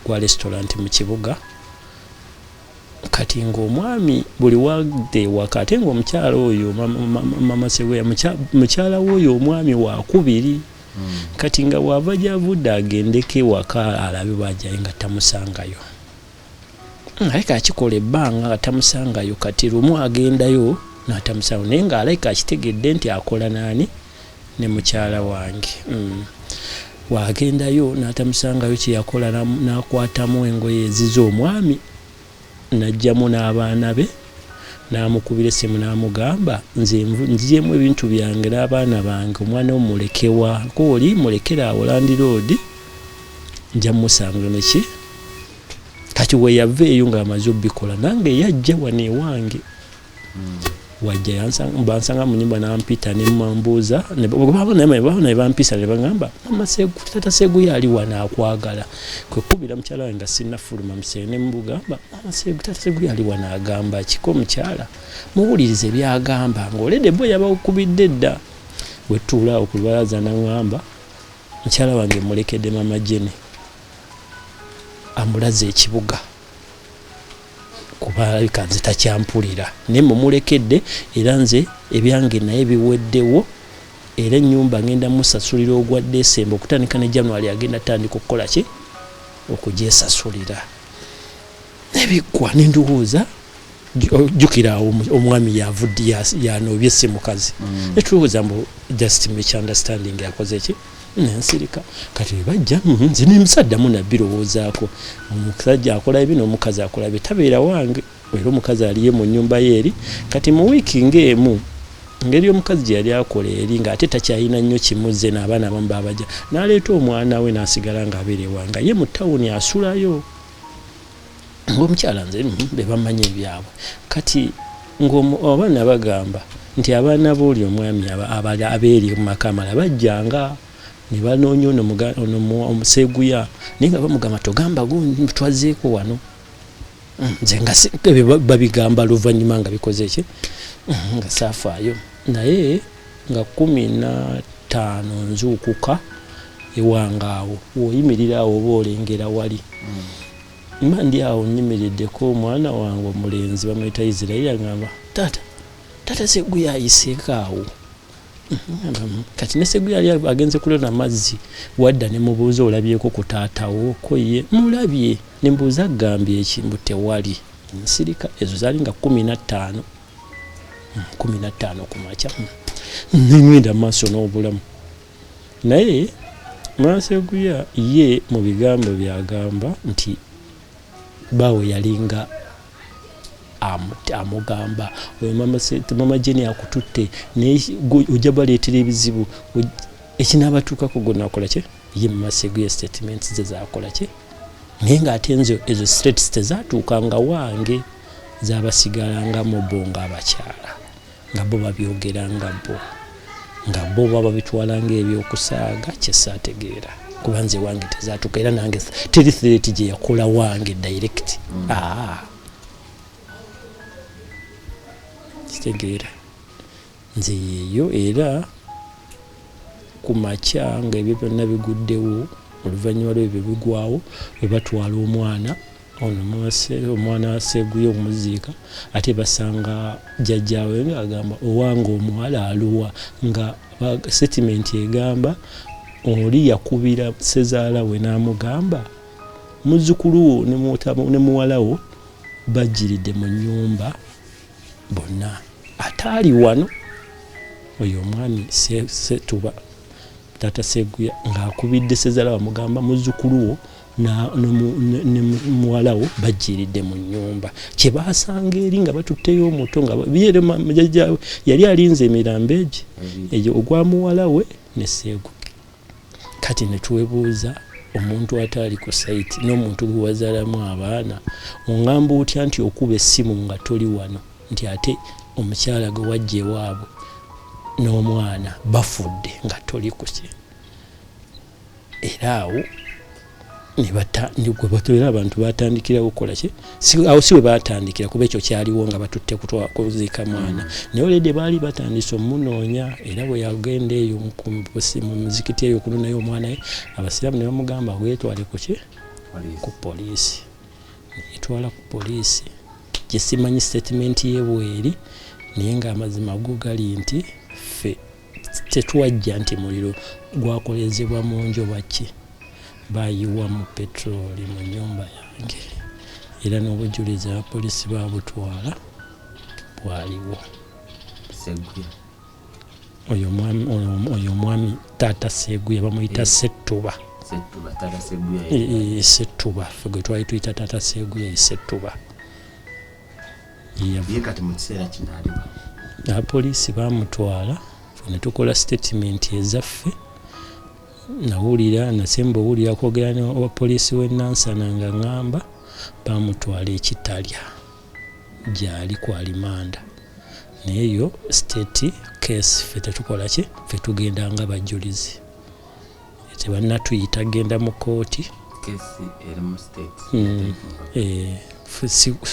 gwa restaurant mu kibuga. Kati ng'omwami buli wadde waka ate ng'omukyala oyo maama Seguya mukyala w'oyo omwami wakubiri. Kati nga bw'ava gy'avudde agendeko ewaka alabe bw'ajjayo nga tamusangayo. Aleka akikola ebbanga nga tamusangayo. Kati lumu agendayo n'atamusangayo naye ng'aleka akitegedde nti akola n'ani ne mukyala wange. Wagendayo n'atamusangayo kye yakola n'akwatamu engoye ezizo omwami n'ajjamu n'abaana be n'amukubira essimu n'amugamba nze njiemu ebintu byange n'abaana bange omwana omulekebwa kooli mulekera awo Land Road nja musanga neki. Kati we yaveeyo ng'amaze obbikola nange yajja wano ewange wajja bansanga mu nnyumba n'ampita ne mumbuuza ne bampisa ne bagamba mama tata Seguya ali wano akwagala. Kwe kubira mukyala wange nga sinnafuluma musee ne mugamba mama tata Seguya ali wano agamba kiko mukyala muwulirize byagamba ng'oledde bo yabakubidde dda. Wetuula awo ku lubalaza n'angamba mukyala wange mulekedde mama Jene amulaze ekibuga kuba alabika nze takyampulira naye mumulekedde era nze ebyange naye biweddewo era ennyumba ngenda musasulira ogwa Desemba okutandika ne January agenda tandika okukola ki okugyesasulira. Nebiggwa nendowooza jjukira omwami yavudde yanoobye si mukazi netulowooza mbu just misunderstanding yakoze ki nensirika. Kati bajja nze nemusaddamu nabirowoozaako omusajja akola ebi n'omukazi akola bye tabeera wange era omukazi aliye mu nnyumba yeeri. Kati mu wiiki ng'emu ngeri omukazi gye yali akola eri ng'ate takyalina nnyo kimuzze n'abaana abamu babajja n'aleeta omwana we n'asigala ng'abeera ewange ye mu tawuni asulayo ng'omukyala nze be bamanyi ebyabwe. Kati ng'abaana bagamba nti abaana b'oli omwami abeeri mu maka amala bajjanga ne banoonya ono Seguya naye nga bamugamba togamba twazeeko wano nze nga babigamba luvannyuma nga bikoze ki nga saafaayo naye nga 15 nzuukuka ewange awo woyimirira awo oba olengera wali mba ndi awo nnyimiriddeko omwana wange omulenzi bamuyita Israeli agamba tata Seguya ayiseeko awo. Kati ne Seguya yali agenze kulona mazzi wadda ne mubuuza olabyeko ku taatawo ko ye mulabye ne mbuuza agambye ekimbu tewali. Nsirika ezo zaali nga 15 ku makya ningenda maaso n'obulamu naye Seguya ye mu bigambo byagamba nti bbawe yalinga amugamba mama Jeni akututte ojja baleetera ebizibu ekinaabatuukako gonna akola ki ye mama Seguya statements ze zakola ki naye ng'ate ezo states tezaatuukanga wange zabasigalangamu bo ng'abakyala nga bo babyogeranga bo nga bo baba bitwalanga ebyokusaaga kyesaategeera kuba nze wange tezaatuuka era nange teri threat gye yakola wange direct kitegeera nze yeeyo era ku makya nga ebyo byonna biguddewo oluvannyuma lw'ebyo bigwawo bwe batwala omwana omwana wa Seguya omuziika ate basanga jjajjaawe ng'agamba owange omuwala aluwa nga statement egamba oli yakubira sezaala we n'amugamba muzzukulu wo ne muwala wo bajjiridde mu nnyumba bonna ataali wano oyo omwami Setuba taata Seguya ng'akubidde sezaala bamugamba muzzukulu wo ne muwala wo bajjiridde mu nnyumba kye baasanga eri nga batutteyo omuto nga biyere majjajjaawe yali alinze emirambo egyo ogwa muwala we ne Seegu kati ne twebuuza omuntu ataali ku sayiti n'omuntu gwe wazaalamu abaana ongamba otya nti okuba essimu nga toli wano nti ate omukyala gwe wajja ewaabwe n'omwana bafudde nga toli ku kye era awo era abantu batandikira kukola ki awo si we batandikira kuba ekyo kyaliwo nga batutte kuziika mwana naye olede baali batandise omunoonya era bwe yagenda eyo mu muzikiti eyo okunonayo omwana we abasiraamu ne bamugamba weetwale ku ki ku poliisi yetwala ku poliisi gye simanyi statement y'ebweri naye ng'amazima go gali nti ffe tetwajja nti muliro gwakolezebwa mu njoba ki bayiwa mu petroli mu nyumba yange era n'obujulizi abapoliisi babutwala bwaliwo oyo omwami taata Seguya bamuyita Setuba Setuba ffe gwe twali tuyita taata Seguya Setuba abapoliisi bamutwala ne tukola statement ezaffe nawulira nasemba owulira kwogera n'abapoliisi w'e Nansana nga ŋŋamba bamutwala ekitalya gyali ku alimanda naye yo state case ffe tetukola ki ffe tugenda nga bajulizi tebannatuyita genda mu kooti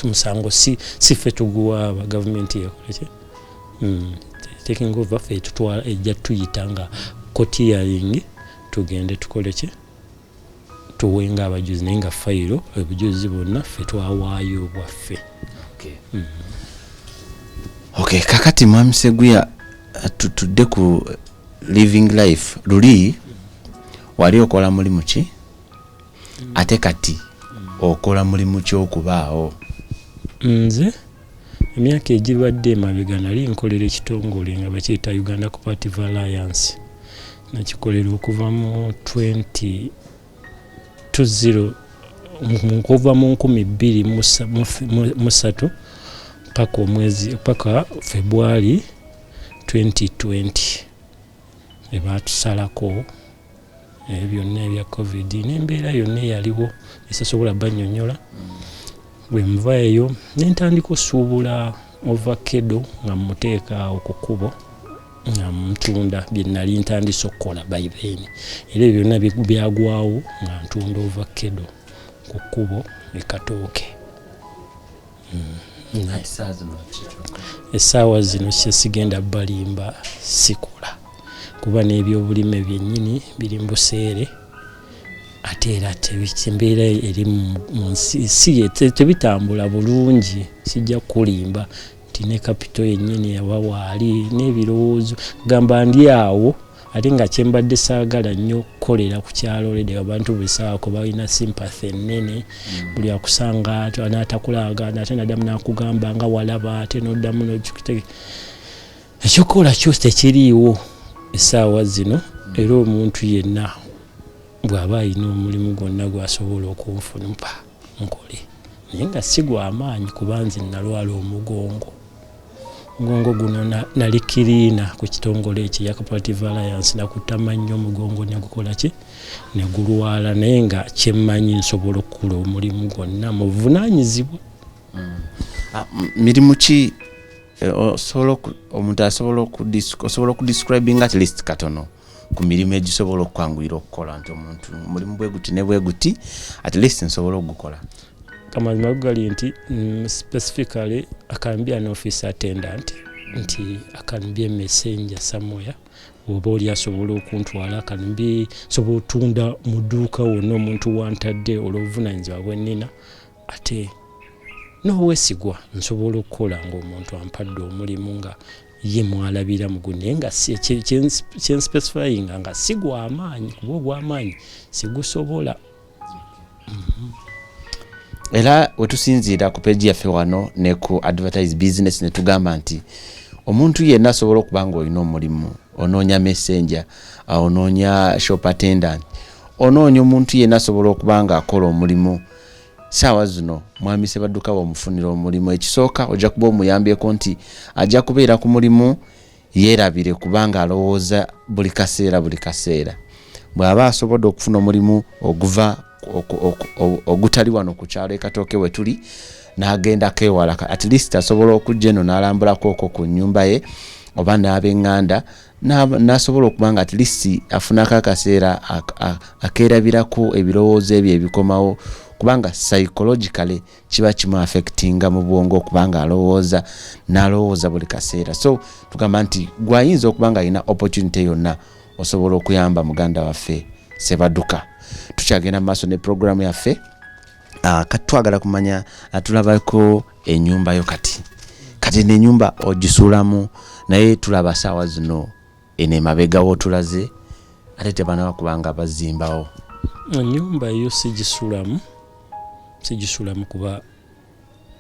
musango si ffe tuguwaaba gavumenti yekola ki taking over ffe tutwala ejja tuyita nga kooti hearing tugende tukole ki tuwenga abajuzi naye nga fayiro obujuzi bonna ffe twawaayo obwaffe okay kakati mwami Seguya tutudde ku living life luli wali okola mulimu ki ate kati okola mulimu ki okubaawo nze emyaka egibadde emabega nali nkolera ekitongole nga bakiyita Uganda Cooperative Alliance nakikolera okuva mu 2020 kuva mu 2023 paka February 2020 ebatusalako byonna ebya covid n'embeera yonna eyaliwo esasobola bannyonnyola bwe nva eyo nentandika osuubula ovakkedo nga muteeka okukubo nga mutunda bye nali ntandise okukola by then era ebyo byonna byagwawo nga ntunda ovakkedo ku kkubo ekatooke essaawa zino kyesigenda balimba sikola kuba n'ebyobulime byennyini biri mbuseere ate era embeera eri mu nsi tebitambula bulungi sijja kulimba nti ne kapito yennyini yawawaali n'ebirowoozo gamba ndi awo ate nga kyembadde saagala nnyo okukolera ku kyalo olede abantu bulisaako balina sympathy ennene buli akusanga anaatakulaaga ate naddamu n'akugamba nga walaba ate n'oddamu n'okitege ekyokola kyo tekiriiwo essaawa zino era omuntu yenna bw'aba alina omulimu gwonna gw'asobola okunfunumpa nkole naye nga sigwa amaanyi kuba nze nalwala omugongo guno nalikiriina ku kitongole ekyo ya Cooperative Alliance nakutama nnyo omugongo ne gukola ki ne gulwala naye nga kyemmanyi nsobola okukola omulimu gwonna muvunaanyizibwa. Mirimu ki omuntu asobola okudescribinga at least katono ku mirimu egisobola okwanguyira okukola nti omuntu mulimu bwe guti ne bwe guti at least nsobola okugukola? Amazima gali nti specifically I can be an office attendant, nti I can be a messenger somewhere. Oba oli asobola okuntwala I can be sobola otunda mu dduuka wonna omuntu wantadde olw'obuvunaanyizibwa bwe nnina ate n'obwesigwa nsobola okukola ng'omuntu ampadde omulimu nga ye mwalabira mu naye nga kyenspecifyinga nga sigwa amaanyi kuba ogw'amaanyi sigusobola. Era wetusinziira ku page yaffe wano ne ku advertise business ne tugamba nti omuntu yenna asobola okuba nga olina omulimu, onoonya messenger, onoonya shop attendant, onoonya omuntu yenna asobola okuba nga akola omulimu. Saawa zino mwami sebaduka omufunira omulimu, ekisooka ojja kuba omuyambyeko nti ajja kubeera ku mulimu yeerabire kubanga alowooza buli kaseera. Bw'aba asobodde okufuna omulimu oguva ogutali wano ku kyalo ekatooke we tuli n'agenda kewala at least asobola okujja eno n'alambulako okwo ku nnyumba ye oba n'ab'eŋŋanda n'asobola okuba nga at least afunako akaseera akeerabirako ebirowoozo ebyo ebikomawo kubanga psychologically kiba kimu affectinga mu bwongo okubanga n'alowooza buli kaseera. So tugamba nti gwayinza okuba nga alina opportunity yonna osobola okuyamba muganda waffe sebaduka. Tukyagenda maaso ne programu yaffe katwagala kumanya tulabako ennyumba yo kati n'ennyumba ogisuulamu naye tulaba saawa zino eno emabegawo tulaze ate tebanaba kubanga bazimbawo. Ennyumba eyo sigisulamu kuba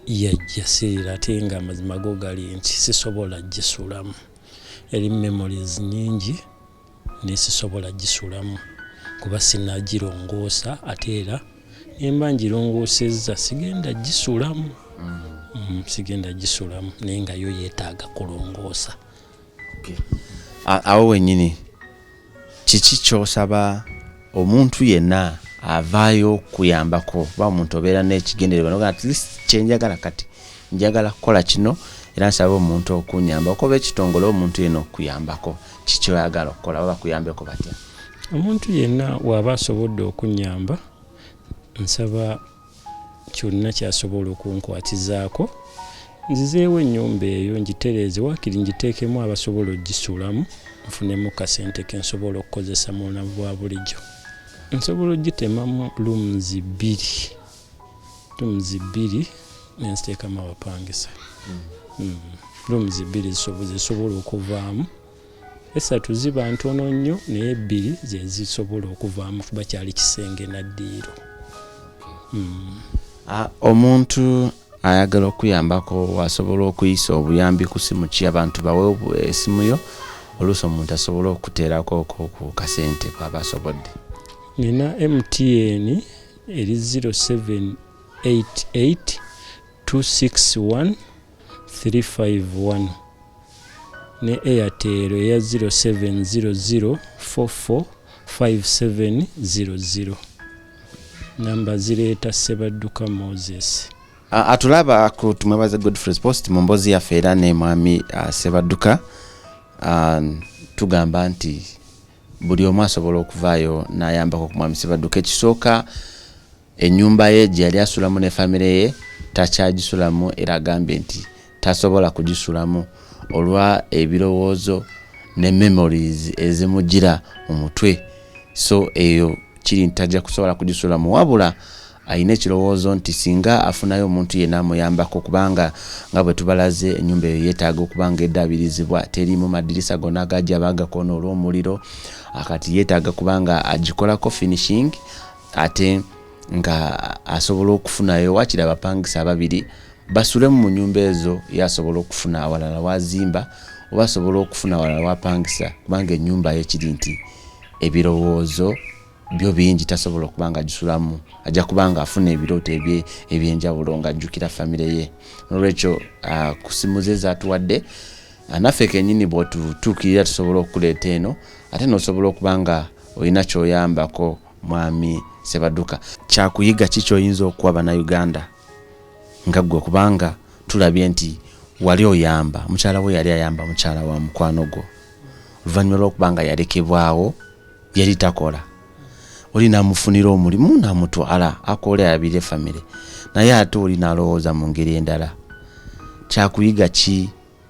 yajja seera ate nga amazima go gali nti sisobola gisulamu. Eri memories nyingi nesisobola gisulamu kuba sinagirongoosa ate era nemba ngirongoosezza sigenda gisulamu. Sigenda gisulamu naye nga yo yeetaaga kulongoosa. Awo wennyini kiki kyosaba omuntu yenna avaayo kuyambako ba omuntu obeera n'ekigendererwa noga at least kyenjagala kati njagala kukola kino era nsaba omuntu okunyamba okoba ekitongole omuntu yenna okuyambako kiki oyagala okukola oba kuyambeko batya? Omuntu yenna waba asobodde okunyamba nsaba kyonna kyasobola okunkwatizaako nzizeewo ennyumba eyo ngitereeze wakiri ngiteekemu abasobola ogisuulamu nfunemu kasente kensobola okukozesa mu bulamu bwa bulijjo. Nsobola ogitemamu rooms bbiri nenziteekamu abapangisa. Rooms bbiri zisobola okuvaamu, esatu ziba ntono nnyo naye ebbiri ze zisobola okuvaamu kuba kyali kisenge naddiiro. Omuntu ayagala okuyambako wasobola okuyisa obuyambi ku simu ki abantu bawe esimu yo oluusi omuntu asobola okuteerako ku kasente kwaba asobodde? Nina MTN eri 0788261351 ne Airtel eya 0700445700. Namba zireeta Sebaduka Moses. Atulaba ku tumwebaze Godfrey's Post mu mbozi yaffe era ne mwami Sebaduka tugamba nti buli omu asobola okuvaayo n'ayambako ku mwami Sebaduka. Ekisooka ennyumba ye gye yali asulamu ne famire ye takyagisulamu era agambe nti tasobola kugisulamu olwa ebirowoozo ne memories ezimugira mu mutwe. So eyo kiri ntajja kusobola kugisulamu wabula ayina ekirowoozo nti singa afunayo omuntu yenna amuyambako kubanga nga bwe tubalaze ennyumba eyo yeetaaga okubanga eddaabirizibwa terimu madirisa gonna agajja bagakoona olw'omuliro akati yeetaaga kubanga agikolako finishing ate nga asobola okufunayo wakiri abapangisa ababiri basulemu mu nnyumba ezo yasobola okufuna awalala wazimba oba asobola okufuna awalala wapangisa kubanga ennyumba ye kiri nti ebirowoozo byo bingi tasobola okubanga gisulamu ajja kubanga afuna ebirooto ebyenjawulo ng'ajjukira famire ye. Nolwekyo kusimuze zaatuwadde naffe kennyini bw'otutuukirira tusobola okuleeta eno ate n'osobola okubanga olina ky'oyambako mwami Sebaduka. Kyakuyiga ki ky'oyinza okuwa bannayuganda nga ggwe kubanga tulabye nti wali oyamba mukyala we yali ayamba mukyala wa mukwano gwo oluvannyuma lw'okubanga yalekebwawo yali takola oli namufunira omulimu namutwala akole abire famire naye ate oli nalowooza mu ngeri endala. Kyakuyiga ki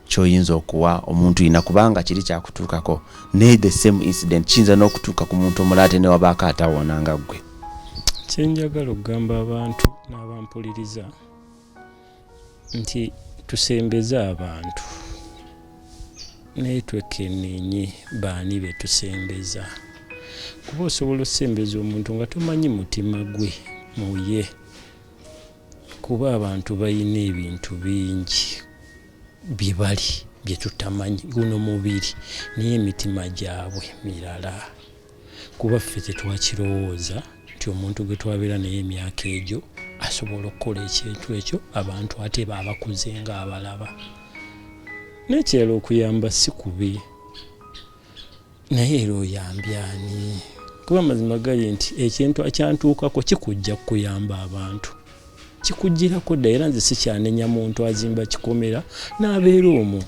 ky'oyinza okuwa omuntu ina kubanga kiri kyakutuukako ne the same incident kiyinza n'okutuuka ku muntu omulala ate ne wabaako atawoona nga ggwe? Kyenjagala okugamba abantu n'abampuliriza nti tusembeze abantu naye twekeneenye baani be tusembeza, kuba osobola osembeza omuntu nga tomanyi mutima gwe muye, kuba abantu balina ebintu bingi bye bali bye tutamanyi guno mubiri naye emitima gyabwe mirala, kuba ffe tetwakirowooza nti omuntu gwe twabeera naye emyaka egyo asobola okukola ekintu ekyo abantu ate baabakuze nga abalaba. Nekyalo okuyamba si kubi naye era oyambye ani? Kuba mazima gali nti ekintu akyantuukako kikujja kukuyamba abantu, kikugirako dda. Era nze sikyanenya muntu azimba kikomera n'abeera omwo,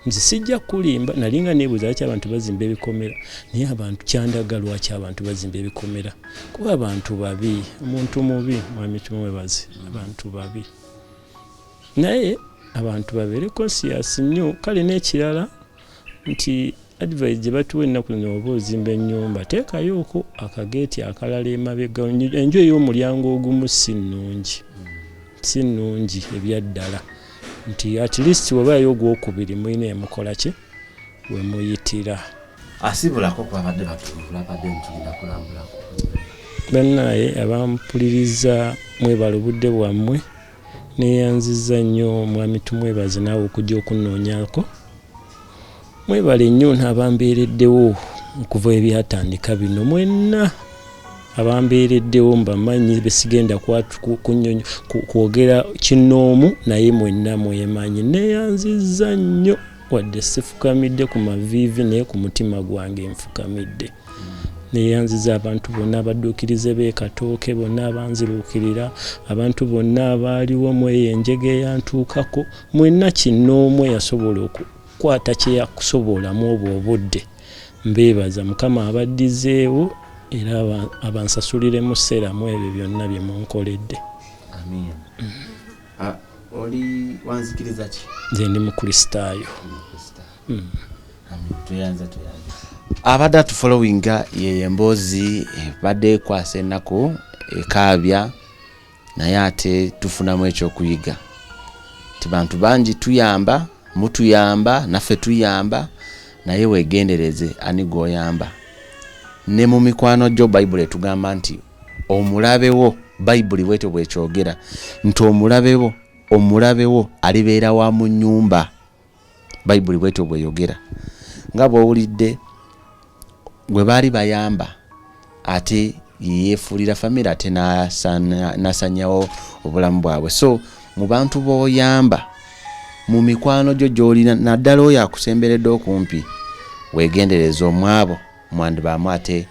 nze sijja kulimba. Nalinga neebuuza lwaki abantu bazimba ebikomera, naye abantu kyandaga lwaki abantu bazimba ebikomera, kuba abantu babi. Omuntu mubi mwami tumwebaze, abantu babi, naye abantu babeere conscious nnyo. Kale n'ekirala nti advice gye batuwa ennaku zino, oba ozimba ennyumba teekayooko akageeti akalala emabega. Enju ey'omulyango ogumu si nnungi, si nnungi ebyaddala, nti at least wabaayo ogwokubiri mulina emukola ki we muyitira. Asibulako kwabadde batulula badde ntulira kulambulako. Bannaye abampuliriza mwebala obudde bwammwe, neyanziza nnyo mwami tumwebaze naawe okujja okunnoonyako. Mwebale nnyo n'abambeereddewo okuva ebyatandika bino, mwenna abambeereddewo mbamanyi besigenda kwogera kinoomu naye mwenna mwemanyi. Neyanziza nnyo wadde sifukamidde ku maviivi naye ku mutima gwange nfukamidde. Neyanziza abantu bonna abadduukirize b'ekatooke, bonna abanziruukirira, abantu bonna abaaliwo mweyo enjege eyantuukako, mwenna kinoomu eyasobola okukwata kye yakusobolamu obwo obudde. Mbeebaza Mukama abaddizeewo era abansasuliremu sseramu ebyo byonna bye munkoledde. Amin. Oli wanzikiriza ki? Nze ndi mukristaayo. Amin. Tuyanza. Abadde atufollowinga ye emboozi badde ekwasa ennaku ekaabya naye ate tufunamu ekyokuyiga. Ti bantu bangi tuyamba, mutuyamba, naffe tuyamba, naye weegendereze ani gw'oyamba. Ne mu mikwano gyo Bayibuli etugamba nti omulabewo, Bayibuli bwetyo bwekyogera nti omulabewo alibeera wa mu nnyumba. Bayibuli bwetyo bweyogera. Nga bw'owulidde gwe baali bayamba ate yeefuulira famire ate nasanyawo obulamu bwabwe. So mu bantu b'oyamba, mu mikwano gyo gy'olina, naddala oyo akusemberedde okumpi, weegendereza omwabo mwandibaamu ate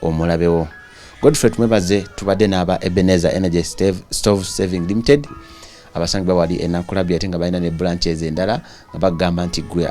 omulabewo. Godfrey tumwebaze. Tubadde n'aba Ebenezer Energy Stove Saving Limited abasangi bawali enakulabya ate nga balina ne branches endala nga bagamba nti gwe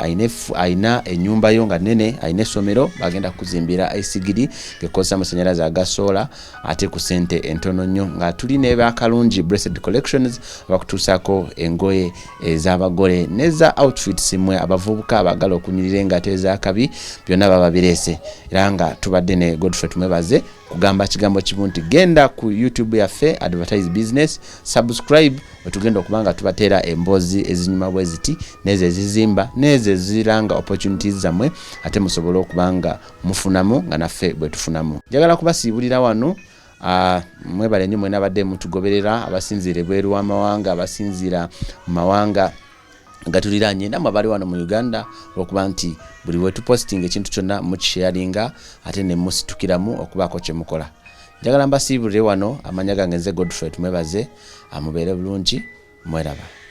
ayina ennyumba yo nga nene, ayina essomero, bagenda kuzimbira ICGD gekozesa amasanyalaze aga sola ate ku ssente entono nnyo. Nga tuli n'ebyakalungi Blessed Collections bakutuusako engoye ez'abagole n'eza outfits mmwe abavubuka abagala okunyirira engate ez'akabi byonna baba bireese. Era nga tubadde ne Godfrey tumwebaze kugamba kigambo kimu nti genda ku YouTube yaffe Advertise Business, subscribe wetugenda okubanga tubateera emboozi ezinyuma bwe ziti nezo ezizimba nezo eziranga opportunities zammwe ate musobole okubanga mufunamu nga naffe bwe tufunamu. Njagala kubasiibulira wano mwebale nnyo mwena abadde mutugoberera, abasinziira ebweru w'amawanga, abasinziira mu mawanga gatuliranye namwe abali wano mu Uganda, olwokuba nti buli we tupostinga ekintu kyonna mukisharinga ate ne musitukiramu okubaako kye mukola. njagala mbasiibulire wano amanya gange nze Godfrey tumwebaze amubeere bulungi mweraba.